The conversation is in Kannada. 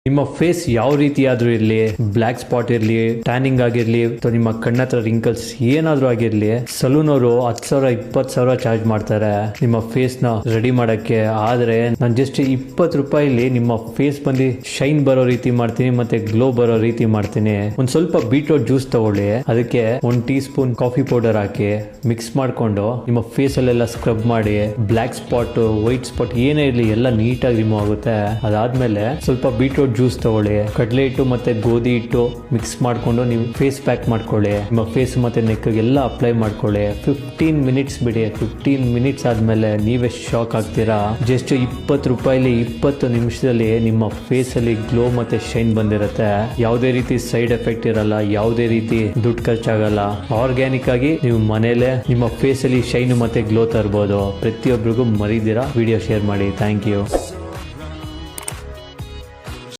ನಿಮ್ಮ ಫೇಸ್ ಯಾವ ರೀತಿ ಆದ್ರೂ ಇರ್ಲಿ, ಬ್ಲಾಕ್ ಸ್ಪಾಟ್ ಇರ್ಲಿ, ಟ್ಯಾನಿಂಗ್ ಆಗಿರ್ಲಿ, ಅಥವಾ ನಿಮ್ಮ ಕಣ್ಣತ್ರ ರಿಂಕಲ್ಸ್ ಏನಾದ್ರೂ ಆಗಿರ್ಲಿ, ಸಲೂನ್ ಅವರು 10,000 20,000 ಚಾರ್ಜ್ ಮಾಡ್ತಾರೆ ನಿಮ್ಮ ಫೇಸ್ ನ ರೆಡಿ ಮಾಡಕ್ಕೆ. ಆದ್ರೆ ನಾನು ಜಸ್ಟ್ 20 ರೂಪಾಯಿಲಿ ನಿಮ್ಮ ಫೇಸ್ ಬಂದು ಶೈನ್ ಬರೋ ರೀತಿ ಮಾಡ್ತೀನಿ, ಮತ್ತೆ ಗ್ಲೋ ಬರೋ ರೀತಿ ಮಾಡ್ತೀನಿ. ಒಂದ್ ಸ್ವಲ್ಪ ಬೀಟ್ರೂಟ್ ಜ್ಯೂಸ್ ತಗೊಳ್ಳಿ, ಅದಕ್ಕೆ 1 ಟೀ ಸ್ಪೂನ್ ಕಾಫಿ ಪೌಡರ್ ಹಾಕಿ ಮಿಕ್ಸ್ ಮಾಡ್ಕೊಂಡು ನಿಮ್ಮ ಫೇಸ್ ಅಲ್ಲೆಲ್ಲ ಸ್ಕ್ರಬ್ ಮಾಡಿ, ಬ್ಲಾಕ್ ಸ್ಪಾಟ್ ವೈಟ್ ಸ್ಪಾಟ್ ಏನೇ ಇರ್ಲಿ ಎಲ್ಲ ನೀಟಾಗಿ ರಿಮೂವ್ ಆಗುತ್ತೆ. ಅದಾದ್ಮೇಲೆ ಸ್ವಲ್ಪ ಬೀಟ್ರೂಟ್ ಜ್ಯೂಸ್ ತಗೊಳ್ಳಿ, ಕಡಲೆ ಹಿಟ್ಟು ಮತ್ತೆ ಗೋಧಿ ಹಿಟ್ಟು ಮಿಕ್ಸ್ ಮಾಡ್ಕೊಂಡು ನೀವು ಫೇಸ್ ಪ್ಯಾಕ್ ಮಾಡ್ಕೊಳ್ಳಿ. ನಿಮ್ಮ ಫೇಸ್ ಮತ್ತೆ ನೆಕ್ ಎಲ್ಲ ಅಪ್ಲೈ ಮಾಡ್ಕೊಳ್ಳಿ. 15 ಮಿನಿಟ್ಸ್ ಬಿಡಿ. 15 ಮಿನಿಟ್ಸ್ ಆದ್ಮೇಲೆ ನೀವೇ ಶಾಕ್ ಆಗ್ತೀರಾ. ಜಸ್ಟ್ 20 ರೂಪಾಯಿಲಿ 20 ನಿಮಿಷದಲ್ಲಿ ನಿಮ್ಮ ಫೇಸ್ ಅಲ್ಲಿ ಗ್ಲೋ ಮತ್ತೆ ಶೈನ್ ಬಂದಿರುತ್ತೆ. ಯಾವುದೇ ರೀತಿ ಸೈಡ್ ಎಫೆಕ್ಟ್ ಇರಲ್ಲ, ಯಾವುದೇ ರೀತಿ ದುಡ್ಡು ಖರ್ಚಾಗಲ್ಲ. ಆರ್ಗ್ಯಾನಿಕ್ ಆಗಿ ನೀವು ಮನೇಲೆ ನಿಮ್ಮ ಫೇಸ್ ಅಲ್ಲಿ ಶೈನ್ ಮತ್ತೆ ಗ್ಲೋ ತರಬಹುದು. ಪ್ರತಿಯೊಬ್ಬರಿಗೂ ಮರಿದಿರಾ ವಿಡಿಯೋ ಶೇರ್ ಮಾಡಿ. Thank you.